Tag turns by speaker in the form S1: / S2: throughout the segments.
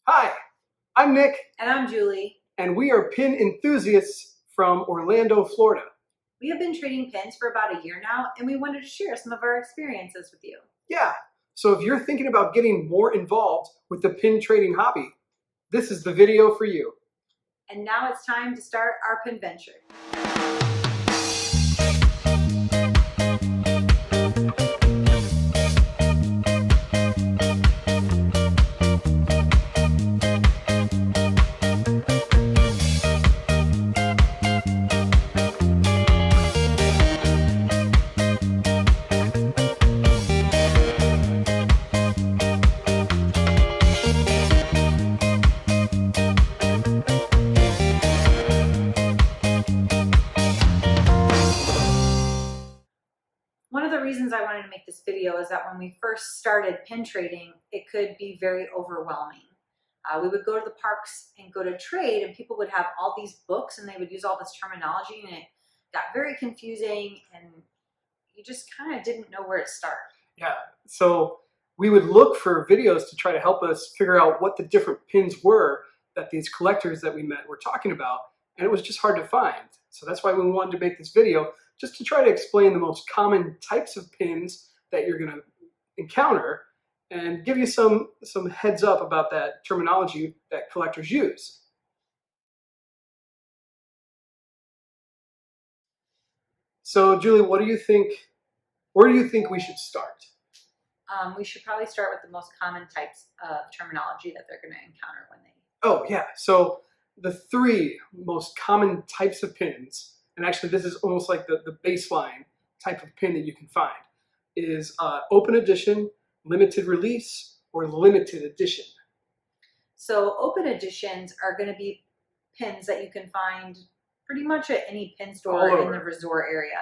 S1: Hi, I'm Nick,
S2: And I'm Julie.
S1: and we are pin enthusiasts from Orlando, Florida.
S2: We have been trading pins for about a year now, and we wanted to share some of our experiences with you.
S1: Yeah, so if you're thinking about getting more involved with the pin trading hobby, this is the video for you.
S2: And now it's time to start our pin venture. One of the reasons I wanted to make this video is that when we first started pin trading, it could be very overwhelming. We would go to the parks and go to trade, and people would have all these books and they would use all this terminology, and it got very confusing and you just kind of didn't know where to start.
S1: Yeah, so we would look for videos to try to help us figure out what the different pins were that these collectors that we met were talking about, and it was just hard to find. So that's why we wanted to make this video, just to try to explain the most common types of pins that you're going to encounter and give you some heads up about that terminology that collectors use. So Julie, what do you think, where do you think we should start?
S2: We should probably start with the most common types of terminology that they're going to encounter when they...
S1: Oh yeah, so the three most common types of pins, and actually this is almost like the baseline type of pin that you can find, is open edition, limited release, or limited edition.
S2: So open editions are going to be pins that you can find pretty much at any pin store in the resort area.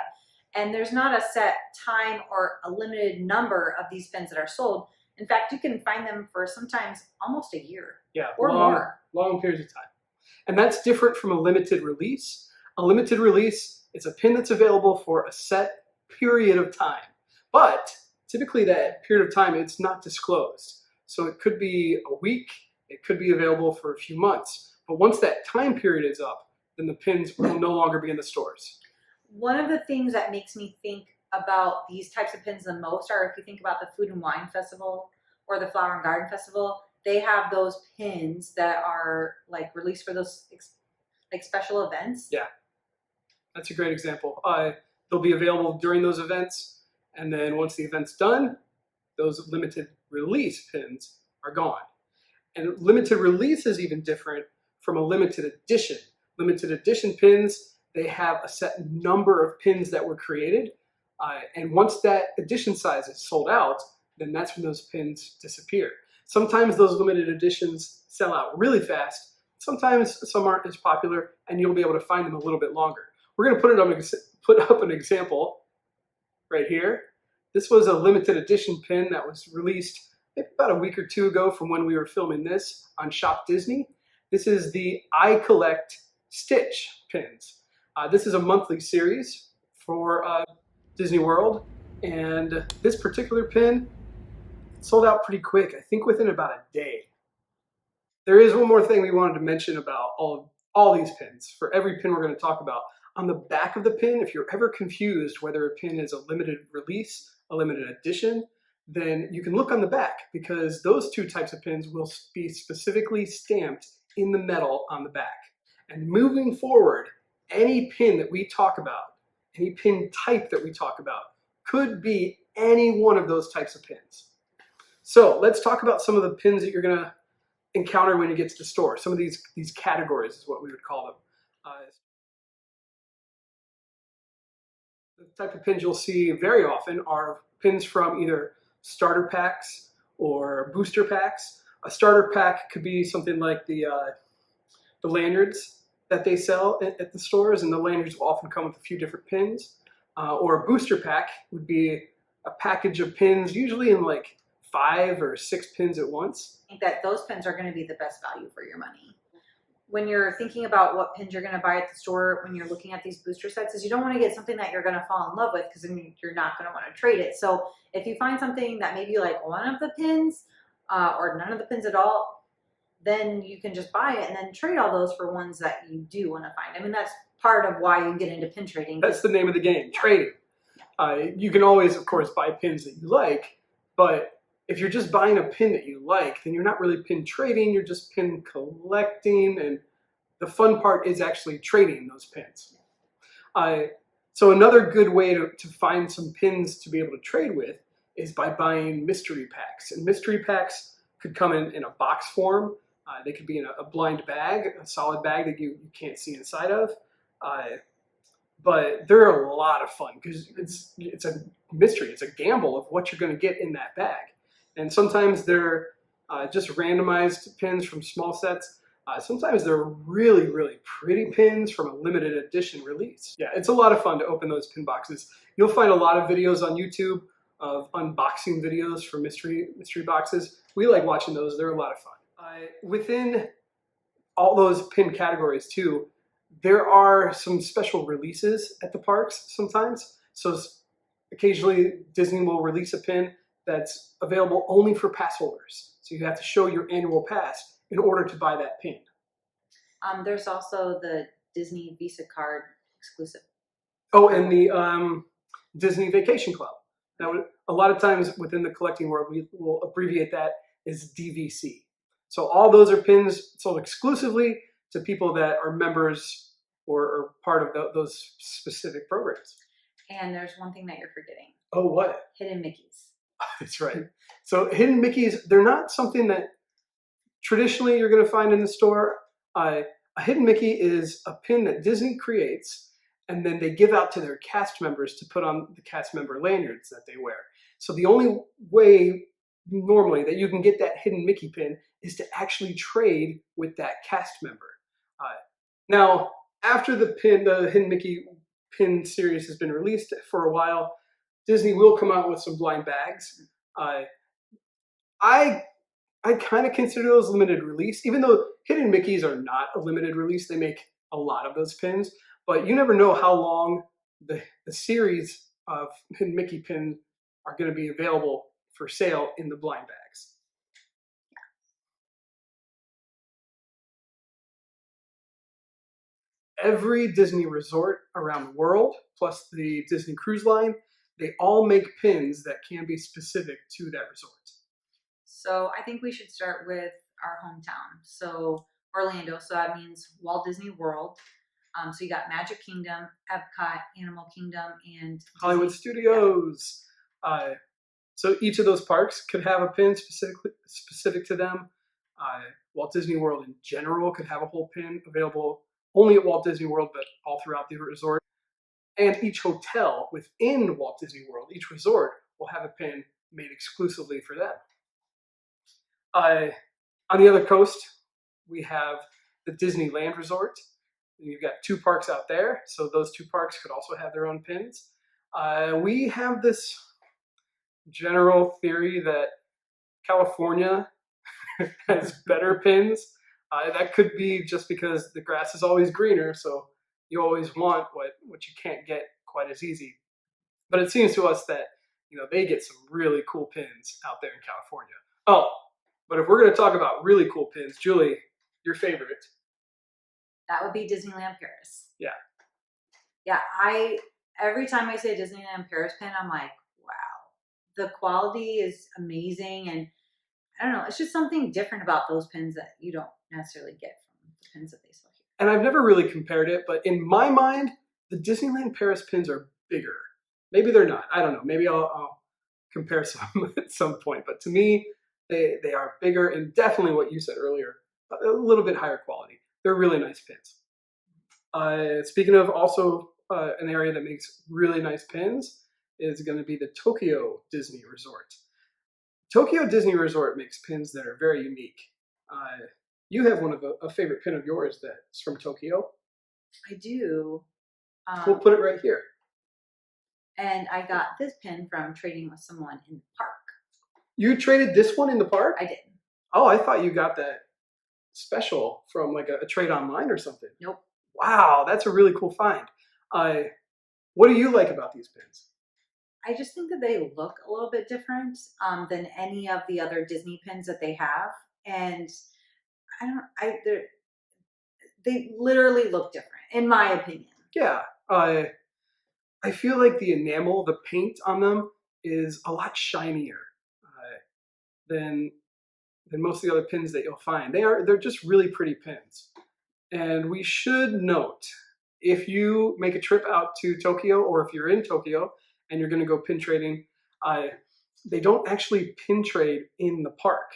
S2: And there's not a set time or a limited number of these pins that are sold. In fact, you can find them for sometimes almost a year.
S1: Yeah,
S2: or more.
S1: Long periods of time. And that's different from a limited release. A limited release is a pin that's available for a set period of time. But typically that period of time, it's not disclosed. So it could be a week, it could be available for a few months. But once that time period is up, then the pins will no longer be in the stores.
S2: One of the things that makes me think about these types of pins the most are if you think about the Food and Wine Festival or the Flower and Garden Festival, they have those pins that are like released for those like special events.
S1: Yeah, that's a great example. They'll be available during those events, and then once the event's done, those limited release pins are gone. And limited release is even different from a limited edition. Limited edition pins, they have a set number of pins that were created, and once that edition size is sold out, then that's when those pins disappear. Sometimes those limited editions sell out really fast. Sometimes some aren't as popular, and you'll be able to find them a little bit longer. We're going to put up an example right here. This was a limited edition pin that was released maybe about a week or two ago from when we were filming this on Shop Disney. This is the I Collect Stitch pins. This is a monthly series for Disney World, and this particular pin sold out pretty quick, I think within about a day. There is one more thing we wanted to mention about all these pins. For every pin we're going to talk about, on the back of the pin, if you're ever confused whether a pin is a limited release, a limited edition, then you can look on the back, because those two types of pins will be specifically stamped in the metal on the back. And moving forward, any pin that we talk about, any pin type that we talk about, could be any one of those types of pins. So let's talk about some of the pins that you're going to encounter when you get to the store. Some of these categories is what we would call them. The type of pins you'll see very often are pins from either starter packs or booster packs. A starter pack could be something like the lanyards that they sell at the stores, and the lanyards will often come with a few different pins. Or a booster pack would be a package of pins, usually in like 5 or 6 pins at once.
S2: I think that those pins are going to be the best value for your money. When you're thinking about what pins you're going to buy at the store, when you're looking at these booster sets, is you don't want to get something that you're going to fall in love with, because then you're not going to want to trade it. So if you find something that maybe you like one of the pins or none of the pins at all, then you can just buy it and then trade all those for ones that you do want to find. I mean, that's part of why you get into pin trading.
S1: That's the name of the game, trading. You can always, of course, buy pins that you like, but if you're just buying a pin that you like, then you're not really pin trading, you're just pin collecting, and the fun part is actually trading those pins. So another good way to find some pins to be able to trade with is by buying mystery packs. And mystery packs could come in a box form. They could be in a blind bag, a solid bag that you can't see inside of. But they're a lot of fun because it's a mystery. It's a gamble of what you're going to get in that bag. And sometimes they're just randomized pins from small sets. Sometimes they're really, really pretty pins from a limited edition release. Yeah, it's a lot of fun to open those pin boxes. You'll find a lot of videos on YouTube of unboxing videos for mystery boxes. We like watching those. They're a lot of fun. Within all those pin categories too, there are some special releases at the parks sometimes. So occasionally Disney will release a pin that's available only for pass holders. So you have to show your annual pass in order to buy that pin.
S2: There's also the Disney Visa card exclusive.
S1: Oh, and the Disney Vacation Club. Now, a lot of times within the collecting world, we will abbreviate that as DVC. So all those are pins sold exclusively to people that are members or part of those specific programs.
S2: And there's one thing that you're forgetting.
S1: Oh, what?
S2: Hidden Mickeys.
S1: That's right. So hidden Mickeys, they're not something that traditionally you're going to find in the store. A hidden Mickey is a pin that Disney creates, and then they give out to their cast members to put on the cast member lanyards that they wear. So the only way normally that you can get that hidden Mickey pin is to actually trade with that cast member. Now, after the hidden Mickey pin series has been released for a while, Disney will come out with some blind bags. I kind of consider those limited release, even though hidden Mickeys are not a limited release. They make a lot of those pins, but you never know how long the series of hidden Mickey pins are going to be available for sale in the blind bags. Every Disney resort around the world, plus the Disney Cruise Line, they all make pins that can be specific to that resort.
S2: So I think we should start with our hometown. So Orlando, so that means Walt Disney World. So you got Magic Kingdom, Epcot, Animal Kingdom, and
S1: Hollywood Studios. Yeah. So each of those parks could have a pin specific to them. Walt Disney World in general could have a whole pin available only at Walt Disney World, but all throughout the resort. And each hotel within Walt Disney World, each resort, will have a pin made exclusively for them. On the other coast, we have the Disneyland Resort. And you've got 2 parks out there, so those 2 parks could also have their own pins. We have this general theory that California has better pins. That could be just because the grass is always greener, so you always want what you can't get quite as easy. But it seems to us that they get some really cool pins out there in California. Oh, but if we're going to talk about really cool pins, Julie, your favorite?
S2: That would be Disneyland Paris.
S1: Yeah.
S2: Yeah, every time I say Disneyland Paris pin, I'm like, wow, the quality is amazing, and I don't know, it's just something different about those pins that you don't necessarily get from the pins that they sell here.
S1: And I've never really compared it, but in my mind, the Disneyland Paris pins are bigger. Maybe they're not. I don't know. Maybe I'll compare some at some point. But to me, they are bigger, and definitely what you said earlier, a little bit higher quality. They're really nice pins. Speaking of also an area that makes really nice pins is going to be the Tokyo Disney Resort. Tokyo Disney Resort makes pins that are very unique. You have a favorite pin of yours that's from Tokyo.
S2: I do.
S1: We'll put it right here.
S2: And I got this pin from trading with someone in the park.
S1: You traded this one in the park?
S2: I did.
S1: Oh, I thought you got that special from like a trade online or something.
S2: Nope.
S1: Wow, that's a really cool find. What do you like about these pins?
S2: I just think that they look a little bit different than any of the other Disney pins that they have. And they literally look different, in my opinion.
S1: Yeah, I feel like the enamel, the paint on them, is a lot shinier than most of the other pins that you'll find. They're just really pretty pins. And we should note, if you make a trip out to Tokyo, or if you're in Tokyo and you're going to go pin trading, they don't actually pin trade in the park.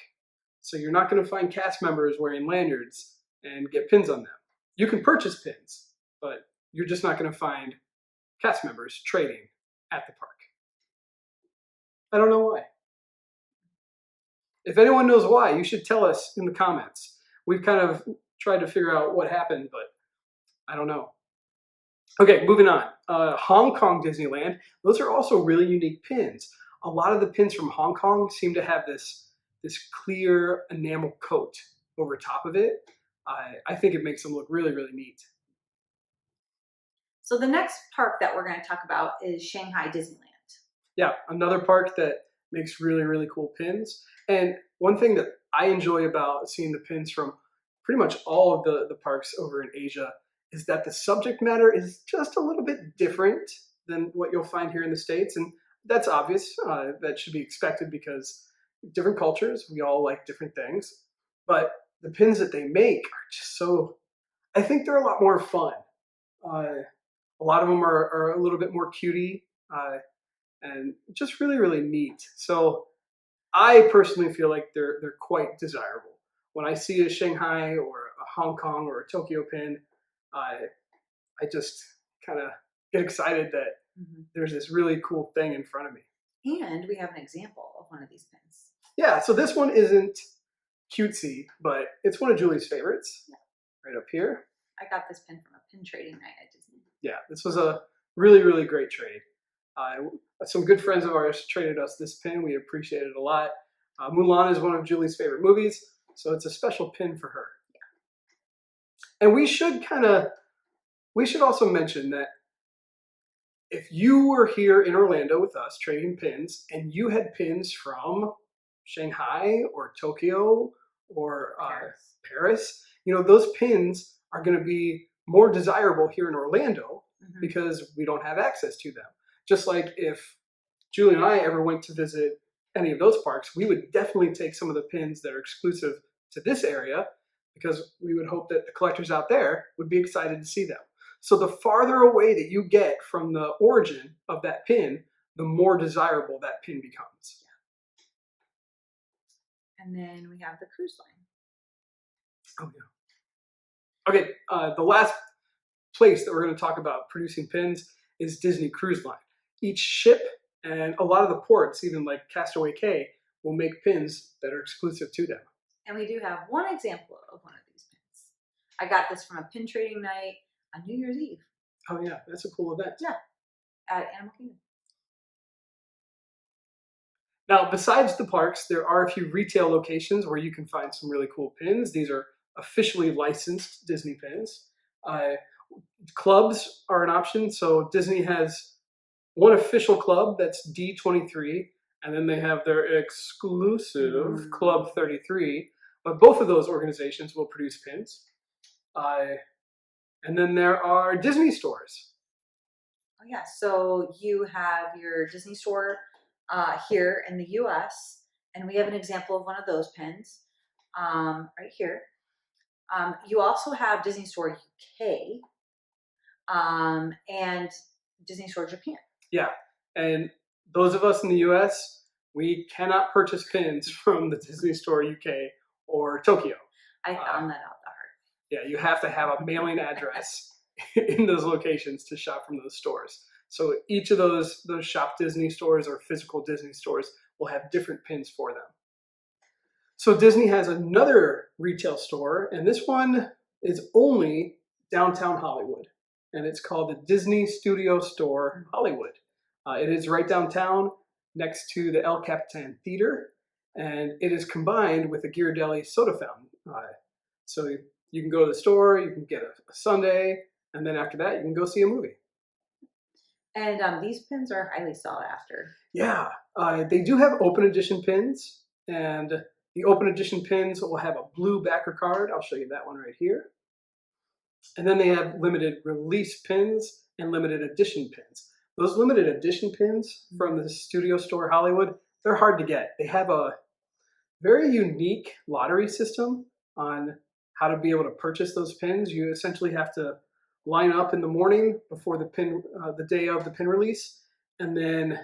S1: So you're not going to find cast members wearing lanyards and get pins on them. You can purchase pins, but you're just not going to find cast members trading at the park. I don't know why. If anyone knows why, you should tell us in the comments. We've kind of tried to figure out what happened, but I don't know. Okay, moving on. Hong Kong Disneyland. Those are also really unique pins. A lot of the pins from Hong Kong seem to have this clear enamel coat over top of it. I think it makes them look really, really neat.
S2: So the next park that we're going to talk about is Shanghai Disneyland.
S1: Yeah, another park that makes really, really cool pins. And one thing that I enjoy about seeing the pins from pretty much all of the parks over in Asia is that the subject matter is just a little bit different than what you'll find here in the States. And that's obvious. That should be expected because different cultures, we all like different things. But the pins that they make are just so, I think they're a lot more fun. A lot of them are a little bit more cutie and just really, really neat. So I personally feel like they're quite desirable. When I see a Shanghai or a Hong Kong or a Tokyo pin, I just kind of get excited that there's this really cool thing in front of me.
S2: And we have an example of one of these pins.
S1: Yeah, so this one isn't cutesy, but it's one of Julie's favorites.
S2: Yeah.
S1: Right up here.
S2: I got this pin from a pin trading night at Disney.
S1: Yeah, this was a really, really great trade. Some good friends of ours traded us this pin. We appreciate it a lot. Mulan is one of Julie's favorite movies, so it's a special pin for her. Yeah. And we should also mention that if you were here in Orlando with us trading pins and you had pins from Shanghai or Tokyo or Paris, those pins are going to be more desirable here in Orlando because we don't have access to them. Just like if Julie and I ever went to visit any of those parks, we would definitely take some of the pins that are exclusive to this area because we would hope that the collectors out there would be excited to see them. So the farther away that you get from the origin of that pin, the more desirable that pin becomes.
S2: And then we have the cruise line.
S1: Oh, yeah. Okay, the last place that we're going to talk about producing pins is Disney Cruise Line. Each ship and a lot of the ports, even like Castaway Cay, will make pins that are exclusive to them.
S2: And we do have one example of one of these pins. I got this from a pin trading night on New Year's Eve.
S1: Oh yeah, that's a cool event.
S2: Yeah, at Animal Kingdom.
S1: Now, besides the parks, there are a few retail locations where you can find some really cool pins. These are officially licensed Disney pins. Clubs are an option. So Disney has one official club that's D23, and then they have their exclusive Club 33. But both of those organizations will produce pins. And then there are Disney stores.
S2: Oh yeah, so you have your Disney store here in the US, and we have an example of one of those pins right here. You also have Disney Store UK and Disney Store Japan. Yeah,
S1: and those of us in the US, we cannot purchase pins from the Disney Store UK or Tokyo.
S2: I found that out the hard way.
S1: Yeah, you have to have a mailing address in those locations to shop from those stores. So each of those Shop Disney stores or physical Disney stores will have different pins for them. So Disney has another retail store, and this one is only downtown Hollywood, and it's called the Disney Studio Store Hollywood. It is right downtown next to the El Capitan Theater, and it is combined with a Ghirardelli soda fountain. So you can go to the store, you can get a sundae, and then after that, you can go see a movie.
S2: And these pins are highly sought after.
S1: Yeah, they do have open edition pins, and The open edition pins will have a blue backer card. I'll show you that one right here. And then they have limited release pins and limited edition pins. Those limited edition pins from the Studio Store Hollywood, they're hard to get. They have a very unique lottery system on how to be able to purchase those pins. You essentially have to line up in the morning before the day of the pin release, and then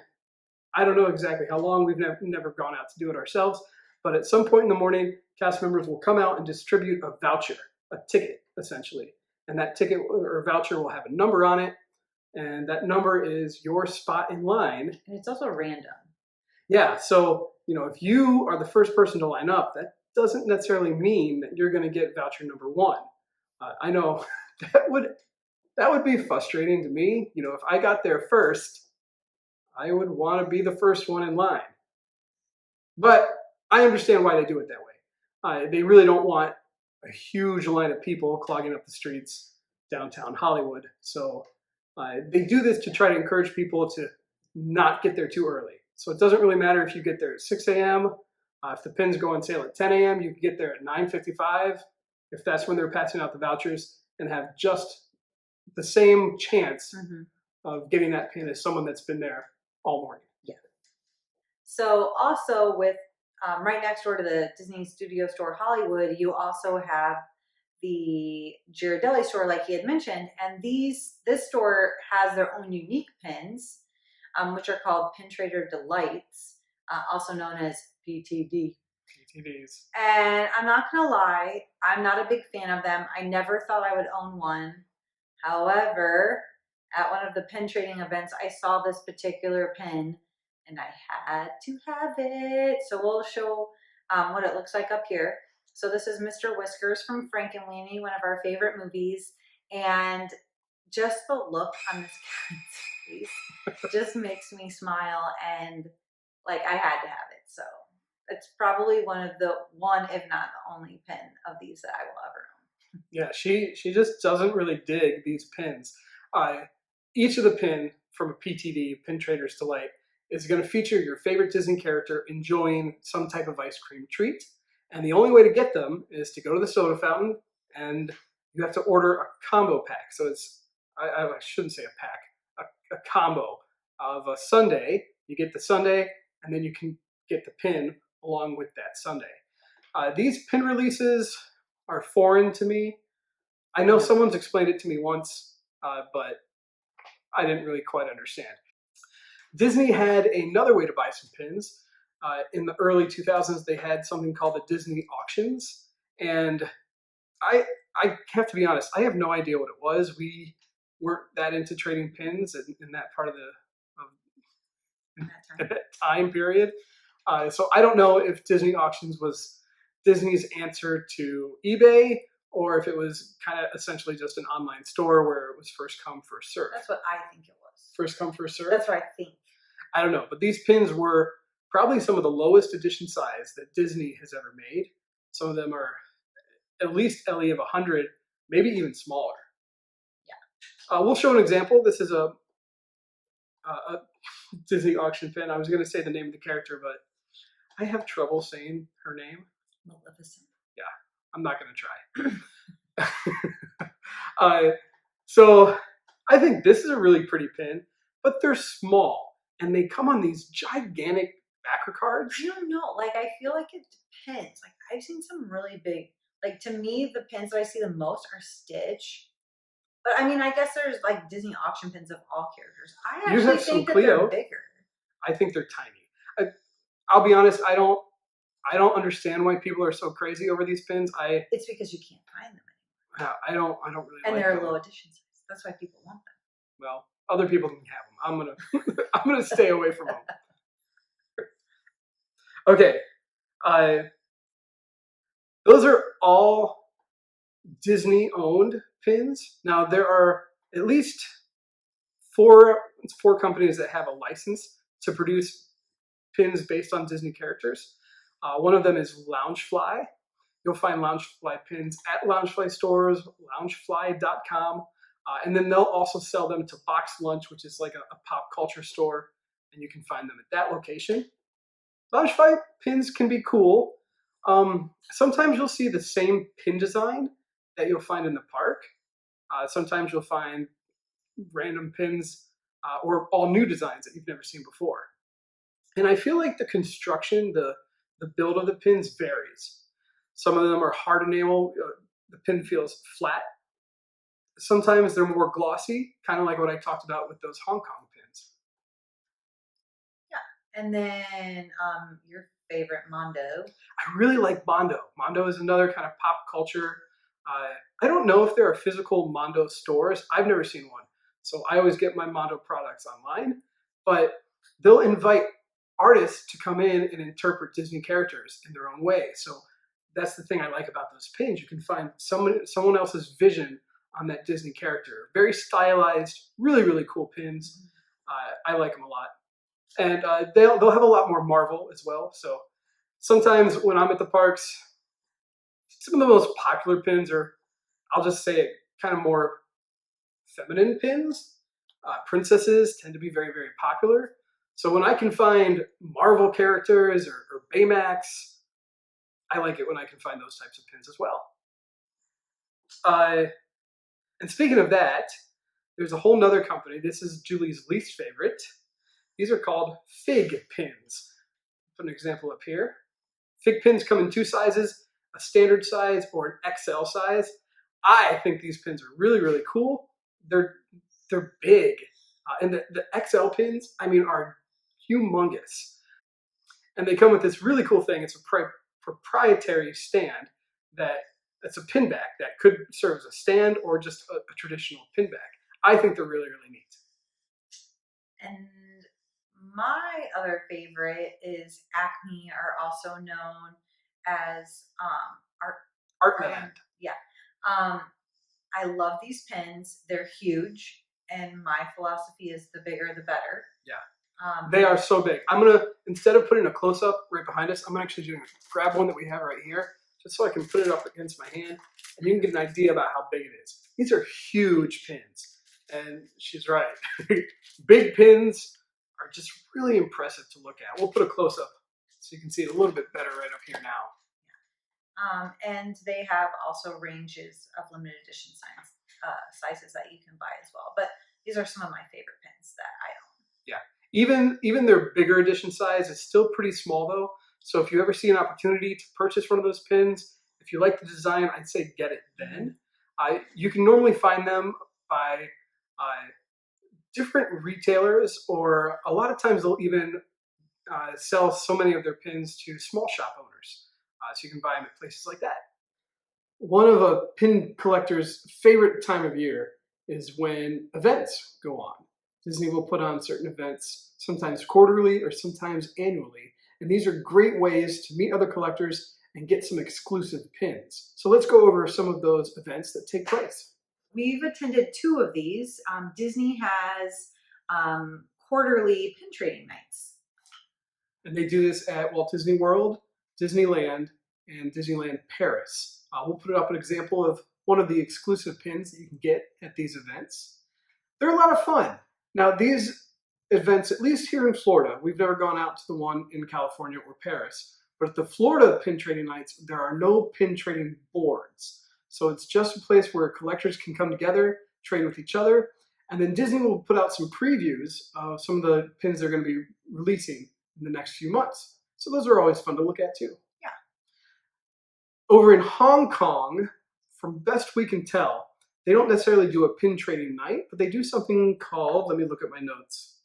S1: I don't know exactly how long. We've never gone out to do it ourselves, but at some point in the morning, cast members will come out and distribute a voucher, a ticket essentially, and that ticket or voucher will have a number on it, and that number is your spot in line.
S2: And it's also random.
S1: Yeah, so if you are the first person to line up, that doesn't necessarily mean that you're going to get voucher number one. I know that would be frustrating to me. If I got there first, I would want to be the first one in line. But I understand why they do it that way. They really don't want a huge line of people clogging up the streets downtown Hollywood. So they do this to try to encourage people to not get there too early. So it doesn't really matter if you get there at 6 a.m. If the pins go on sale at 10 a.m., you can get there at 9:55 if that's when they're passing out the vouchers, and have just the same chance of getting that pin as someone that's been there all morning.
S2: Yeah. So also with right next door to the Disney Studio Store Hollywood, you also have the Ghirardelli store, like he had mentioned, and this store has their own unique pins, which are called Pin Trader Delights, also known as PTD.
S1: PTDs.
S2: And I'm not gonna lie, I'm not a big fan of them. I never thought I would own one. However, at one of the pin trading events, I saw this particular pin and I had to have it. So we'll show what it looks like up here. So this is Mr. Whiskers from Frankenweenie, one of our favorite movies. And just the look on this cat's face just makes me smile, and like I had to have it. So it's probably one, if not the only pin of these that I will ever own.
S1: Yeah, she just doesn't really dig these pins. Each of the pin from a PTD, Pin Trader's Delight, is going to feature your favorite Disney character enjoying some type of ice cream treat. And the only way to get them is to go to the soda fountain, and you have to order a combo pack. So I shouldn't say a pack, a combo of a sundae. You get the sundae, and then you can get the pin along with that sundae. These pin releases are foreign to me. I know someone's explained it to me once, but I didn't really quite understand. Disney had another way to buy some pins. In the early 2000s, they had something called the Disney auctions. And I have to be honest, I have no idea what it was. We weren't that into trading pins in that part of that time period. So I don't know if Disney auctions was Disney's answer to eBay, or if it was kind of essentially just an online store where it was first come, first serve.
S2: That's what I think it was.
S1: First come, first serve?
S2: That's what I think.
S1: I don't know, but these pins were probably some of the lowest edition size that Disney has ever made. Some of them are at least LE of 100, maybe even smaller.
S2: Yeah.
S1: We'll show an example. This is a Disney auction pin. I was going to say the name of the character, but I have trouble saying her name.
S2: Maleficent.
S1: Yeah, I'm not going to try. So I think this is a really pretty pin, but they're small, and they come on these gigantic backer cards.
S2: I don't know. Like, I feel like it depends. Like, I've seen some really big, like, to me, the pins that I see the most are Stitch. But I mean, I guess there's like Disney auction pins of all characters. I actually think that they're bigger.
S1: I think they're tiny. I'll be honest. I don't understand why people are so crazy over these pins.
S2: It's because you can't find them anymore.
S1: I don't really.
S2: And
S1: like
S2: they're
S1: them.
S2: low edition size. That's why people want them.
S1: Well, other people can have them. I'm gonna stay away from them. Okay, those are all Disney-owned pins. Now there are at least four companies that have a license to produce pins based on Disney characters. One of them is Loungefly. You'll find Loungefly pins at Loungefly stores, loungefly.com, and then they'll also sell them to Box Lunch, which is like a pop culture store, and you can find them at that location. Loungefly pins can be cool. Sometimes you'll see the same pin design that you'll find in the park. Sometimes you'll find random pins or all new designs that you've never seen before. And I feel like the construction, the build of the pins varies. Some of them are hard enamel. The pin feels flat. Sometimes they're more glossy, kind of like what I talked about with those Hong Kong pins.
S2: Yeah. And then your favorite Mondo.
S1: I really like Mondo. Mondo is another kind of pop culture. I don't know if there are physical Mondo stores. I've never seen one. So I always get my Mondo products online. But they'll invite artists to come in and interpret Disney characters in their own way. So that's the thing I like about those pins. You can find someone else's vision on that Disney character. Very stylized, really, really cool pins. I like them a lot. And they'll have a lot more Marvel as well. So sometimes when I'm at the parks, some of the most popular pins are, I'll just say it, kind of more feminine pins. Princesses tend to be very, very popular. So when I can find Marvel characters or Baymax, I like it when I can find those types of pins as well. And speaking of that, there's a whole nother company. This is Julie's least favorite. These are called fig pins. Put an example up here. Fig pins come in two sizes, a standard size or an XL size. I think these pins are really, really cool. They're big. And the XL pins, I mean, are humongous. And they come with this really cool thing. It's a proprietary stand that's a pin back that could serve as a stand or just a traditional pin back. I think they're really, really neat.
S2: And my other favorite is Acme, are also known as
S1: Artland.
S2: Yeah. I love these pins. They're huge. And my philosophy is the bigger, the better.
S1: Yeah. They are so big. I'm going to, instead of putting a close-up right behind us, I'm actually going to grab one that we have right here, just so I can put it up against my hand, and you can get an idea about how big it is. These are huge pins. And she's right. Big pins are just really impressive to look at. We'll put a close-up so you can see it a little bit better right up here now.
S2: And they have also ranges of limited edition sizes that you can buy as well. But these are some of my favorite pins that I own.
S1: Yeah. Even their bigger edition size is still pretty small though. So if you ever see an opportunity to purchase one of those pins, if you like the design, I'd say get it then. You can normally find them by different retailers, or a lot of times they'll even sell so many of their pins to small shop owners. So you can buy them at places like that. One of a pin collector's favorite time of year is when events go on. Disney will put on certain events, sometimes quarterly or sometimes annually. And these are great ways to meet other collectors and get some exclusive pins. So let's go over some of those events that take place.
S2: We've attended two of these. Disney has quarterly pin trading nights.
S1: And they do this at Walt Disney World, Disneyland, and Disneyland Paris. We'll put up an example of one of the exclusive pins that you can get at these events. They're a lot of fun. Now, these events, at least here in Florida, we've never gone out to the one in California or Paris, but at the Florida pin trading nights, there are no pin trading boards. So it's just a place where collectors can come together, trade with each other, and then Disney will put out some previews of some of the pins they're going to be releasing in the next few months. So those are always fun to look at too.
S2: Yeah.
S1: Over in Hong Kong, from best we can tell, they don't necessarily do a pin trading night, but they do something called, let me look at my notes,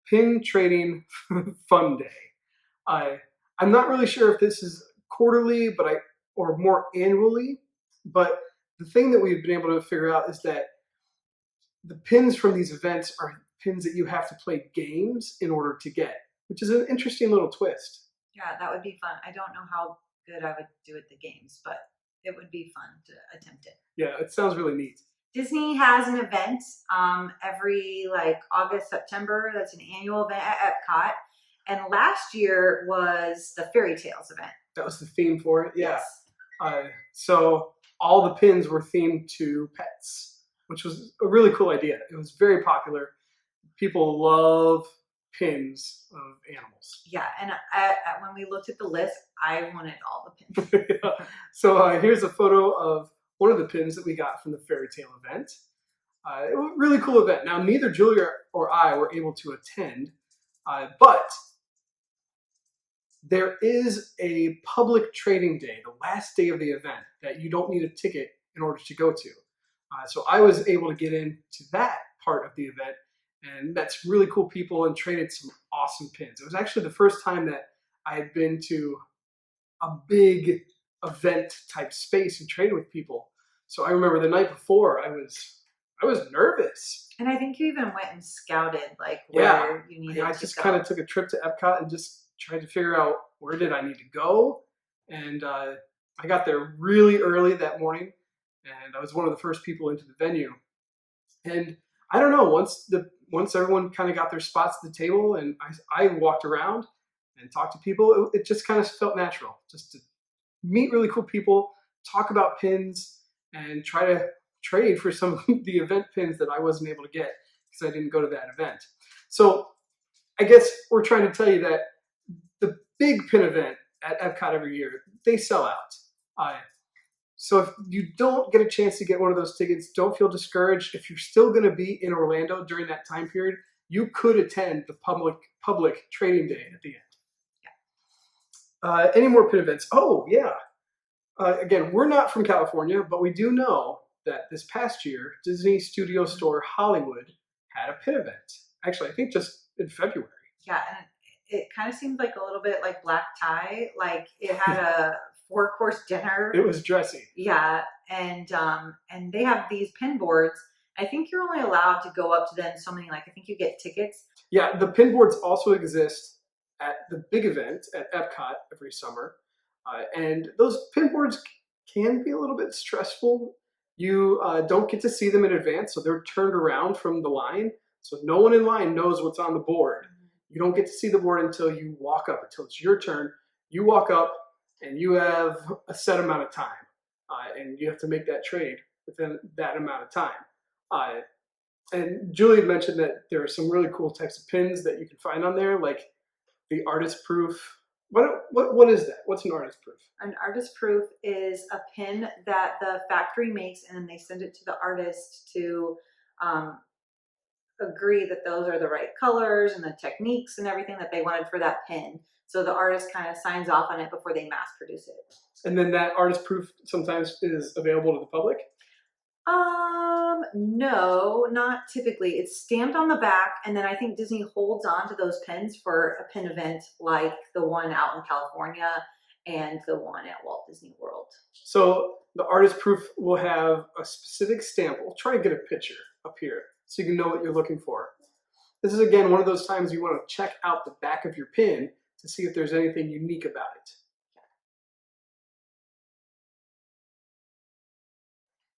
S1: Pin Trading Fun Day. I'm not really sure if this is quarterly, or more annually, but the thing that we've been able to figure out is that the pins from these events are pins that you have to play games in order to get, which is an interesting little twist.
S2: Yeah, that would be fun. I don't know how good I would do at the games, but it would be fun to attempt it.
S1: Yeah, it sounds really neat.
S2: Disney has an event every August, September. That's an annual event at Epcot. And last year was the Fairy Tales event.
S1: That was the theme for it? Yeah.
S2: Yes.
S1: So all the pins were themed to pets, which was a really cool idea. It was very popular. People love pins of animals.
S2: Yeah, and when we looked at the list, I wanted all the pins.
S1: So here's a photo of one of the pins that we got from the fairy tale event. It was a really cool event. Now, neither Julia or I were able to attend, but there is a public trading day, the last day of the event, that you don't need a ticket in order to go to. So I was able to get into that part of the event, and that's really cool people and traded some awesome pins. It was actually the first time that I had been to a big event type space and traded with people. So I remember the night before I was nervous.
S2: And I think you even went and scouted like where you needed to go.
S1: I just kind of took a trip to Epcot and just tried to figure out where did I need to go. And I got there really early that morning, and I was one of the first people into the venue. And I don't know, once everyone kind of got their spots at the table and I walked around and talked to people, it just kind of felt natural just to meet really cool people, talk about pins, and try to trade for some of the event pins that I wasn't able to get because I didn't go to that event. So I guess we're trying to tell you that the big pin event at Epcot every year, they sell out. So if you don't get a chance to get one of those tickets, don't feel discouraged. If you're still going to be in Orlando during that time period, you could attend the public trading day at the end. Any more pin events? Oh, yeah. Again, we're not from California, but we do know that this past year, Disney Studio Store Hollywood had a pin event. Actually, I think just in February.
S2: Yeah, and it kind of seemed like a little bit like black tie. Like it had a 4-course dinner.
S1: It was dressy.
S2: Yeah, and they have these pin boards. I think you're only allowed to go up to them so many. Like I think you get tickets.
S1: Yeah, the pin boards also exist at the big event at Epcot every summer, and those pin boards can be a little bit stressful. You don't get to see them in advance, so they're turned around from the line, so no one in line knows what's on the board. You don't get to see the board until you walk up, until it's your turn. You walk up, and you have a set amount of time, and you have to make that trade within that amount of time. And Julie had mentioned that there are some really cool types of pins that you can find on there, like the artist proof. What is that? What's an artist proof?
S2: An artist proof is a pin that the factory makes, and then they send it to the artist to agree that those are the right colors and the techniques and everything that they wanted for that pin. So the artist kind of signs off on it before they mass produce it.
S1: And then that artist proof sometimes is available to the public?
S2: No, not typically. It's stamped on the back, and then I think Disney holds on to those pins for a pin event like the one out in California and the one at Walt Disney World.
S1: So the artist proof will have a specific stamp. We'll try to get a picture up here so you can know what you're looking for. This is, again, one of those times you want to check out the back of your pin to see if there's anything unique about it.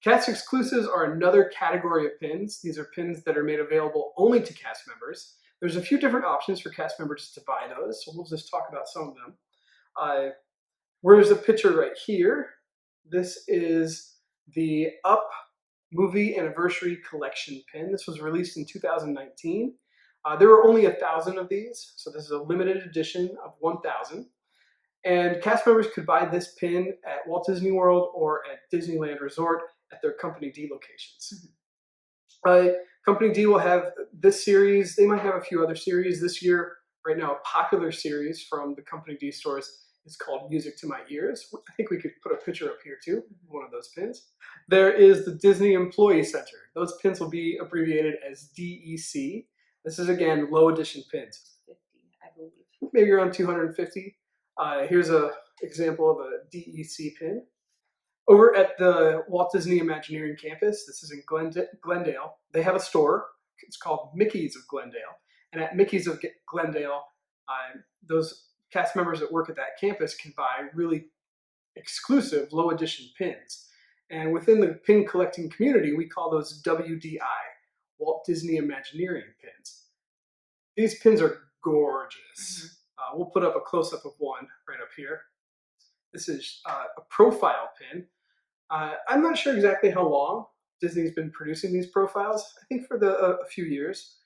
S1: Cast exclusives are another category of pins. These are pins that are made available only to cast members. There's a few different options for cast members to buy those, so we'll just talk about some of them. Where's the picture right here? This is the Up Movie Anniversary Collection pin. This was released in 2019. There were only 1,000 of these, so this is a limited edition of 1,000. And cast members could buy this pin at Walt Disney World or at Disneyland Resort at their Company D locations. Company D will have this series. They might have a few other series this year. Right now, a popular series from the Company D stores is called Music to My Ears. I think we could put a picture up here too, one of those pins. There is the Disney Employee Center. Those pins will be abbreviated as DEC. This is, again, low edition pins.
S2: 50, I believe.
S1: Maybe around 250. Here's an example of a DEC pin. Over at the Walt Disney Imagineering campus, this is in Glendale, they have a store. It's called Mickey's of Glendale. And at Mickey's of Glendale, those cast members that work at that campus can buy really exclusive low edition pins. And within the pin collecting community, we call those WDI, Walt Disney Imagineering pins. These pins are gorgeous. We'll put up a close-up of one right up here. This is a profile pin. I'm not sure exactly how long Disney's been producing these profiles. I think for a few years,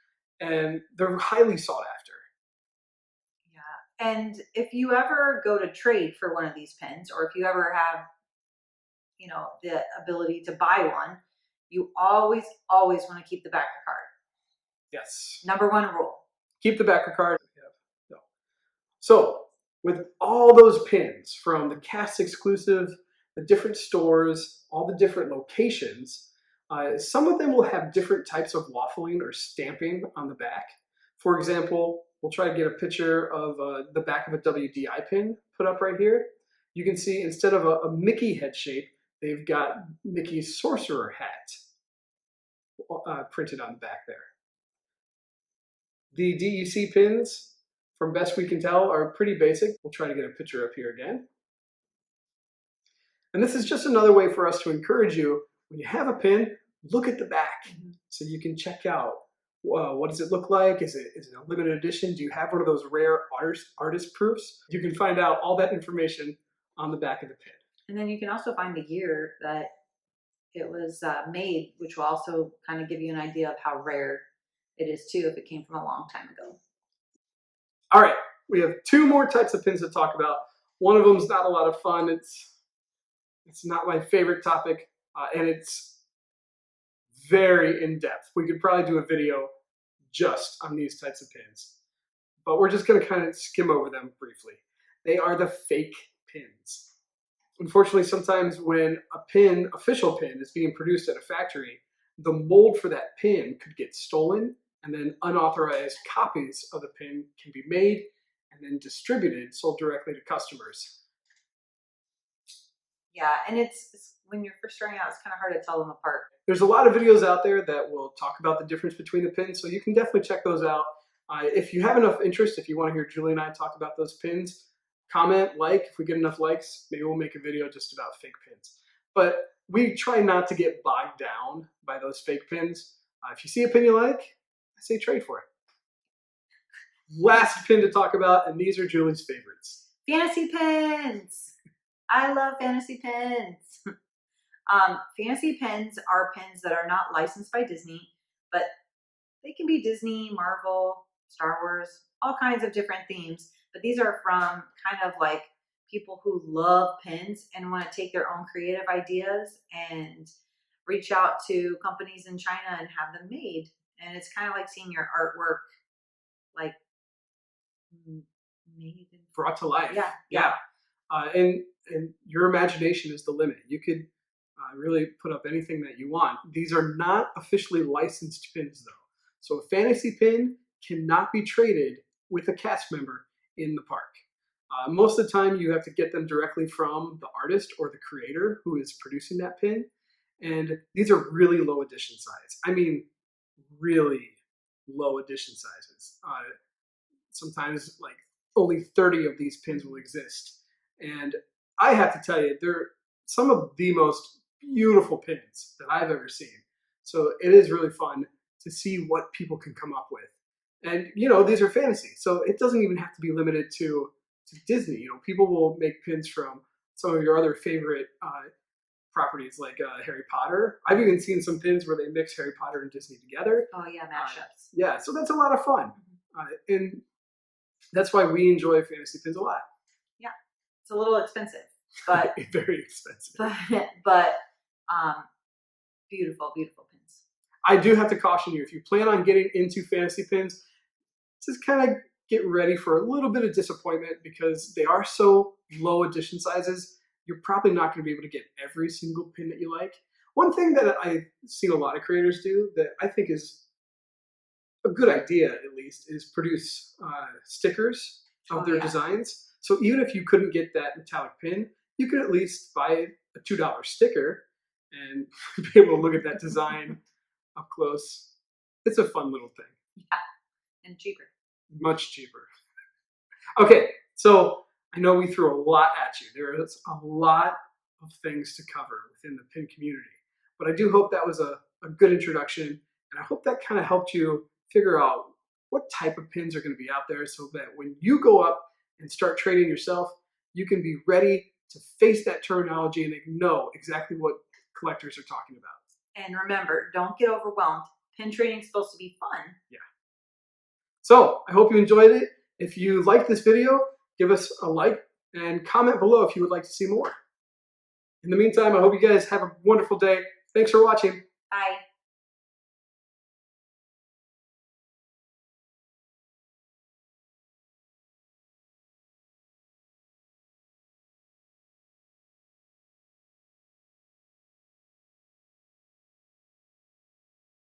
S1: and they're highly sought after.
S2: And if you ever go to trade for one of these pins, or if you ever have, the ability to buy one, you always want to keep the backer card.
S1: Yes.
S2: Number one rule.
S1: Keep the backer card. No. So with all those pins from the cast exclusive, the different stores, all the different locations, some of them will have different types of waffling or stamping on the back. For example, we'll try to get a picture of the back of a WDI pin put up right here. You can see instead of a Mickey head shape, they've got Mickey's sorcerer hat printed on the back there. The DEC pins, from best we can tell, are pretty basic. We'll try to get a picture up here again. And this is just another way for us to encourage you, when you have a pin, look at the back so you can check out what does it look like? Is it a limited edition? Do you have one of those rare artist proofs? You can find out all that information on the back of the pin.
S2: And then you can also find the year that it was made, which will also kind of give you an idea of how rare it is too, if it came from a long time ago.
S1: All right, we have two more types of pins to talk about. One of them is not a lot of fun. It's not my favorite topic, and it's very in-depth. We could probably do a video just on these types of pins, but we're just going to kind of skim over them briefly. They are the fake pins. Unfortunately, sometimes when a official pin is being produced at a factory, the mold for that pin could get stolen, and then unauthorized copies of the pin can be made and then distributed, sold directly to customers.
S2: Yeah, and it's when you're first starting out, it's kind of hard to tell them apart.
S1: There's a lot of videos out there that will talk about the difference between the pins, so you can definitely check those out. If you have enough interest, if you want to hear Julie and I talk about those pins, comment, like. If we get enough likes, maybe we'll make a video just about fake pins. But we try not to get bogged down by those fake pins. If you see a pin you like, I say trade for it. Last pin to talk about, and these are Julie's favorites.
S2: Fantasy pins. I love fantasy pins. Fantasy pins are pins that are not licensed by Disney, but they can be Disney, Marvel, Star Wars, all kinds of different themes. But these are from kind of like people who love pins and want to take their own creative ideas and reach out to companies in China and have them made. And it's kind of like seeing your artwork like made and
S1: brought to life.
S2: Yeah.
S1: And your imagination is the limit. You could really put up anything that you want. These are not officially licensed pins, though. So a fantasy pin cannot be traded with a cast member in the park. Most of the time, you have to get them directly from the artist or the creator who is producing that pin. And these are really low edition size. I mean, really low edition sizes. Sometimes like only 30 of these pins will exist. And I have to tell you, they're some of the most beautiful pins that I've ever seen. So it is really fun to see what people can come up with. And, these are fantasy. So it doesn't even have to be limited to Disney. People will make pins from some of your other favorite properties like Harry Potter. I've even seen some pins where they mix Harry Potter and Disney together.
S2: Oh yeah, mashups.
S1: Yeah, so that's a lot of fun. And that's why we enjoy fantasy pins a lot.
S2: Yeah, it's a little expensive, but
S1: very expensive.
S2: But beautiful, beautiful pins.
S1: I do have to caution you, if you plan on getting into fantasy pins, just kind of get ready for a little bit of disappointment because they are so low edition sizes. You're probably not going to be able to get every single pin that you like. One thing that I've seen a lot of creators do that I think is a good idea, at least, is produce stickers of their designs. So even if you couldn't get that metallic pin, you could at least buy a $2 sticker and be able to look at that design up close. It's a fun little thing.
S2: Yeah, and cheaper.
S1: Much cheaper. Okay, so I know we threw a lot at you. There is a lot of things to cover within the pin community, but I do hope that was a good introduction, and I hope that kind of helped you figure out what type of pins are going to be out there so that when you go up and start trading yourself, you can be ready to face that terminology and know exactly what collectors are talking about.
S2: And remember, don't get overwhelmed. Pin trading is supposed to be fun.
S1: Yeah. So I hope you enjoyed it. If you like this video, give us a like and comment below if you would like to see more. In the meantime, I hope you guys have a wonderful day. Thanks for watching.
S2: Bye.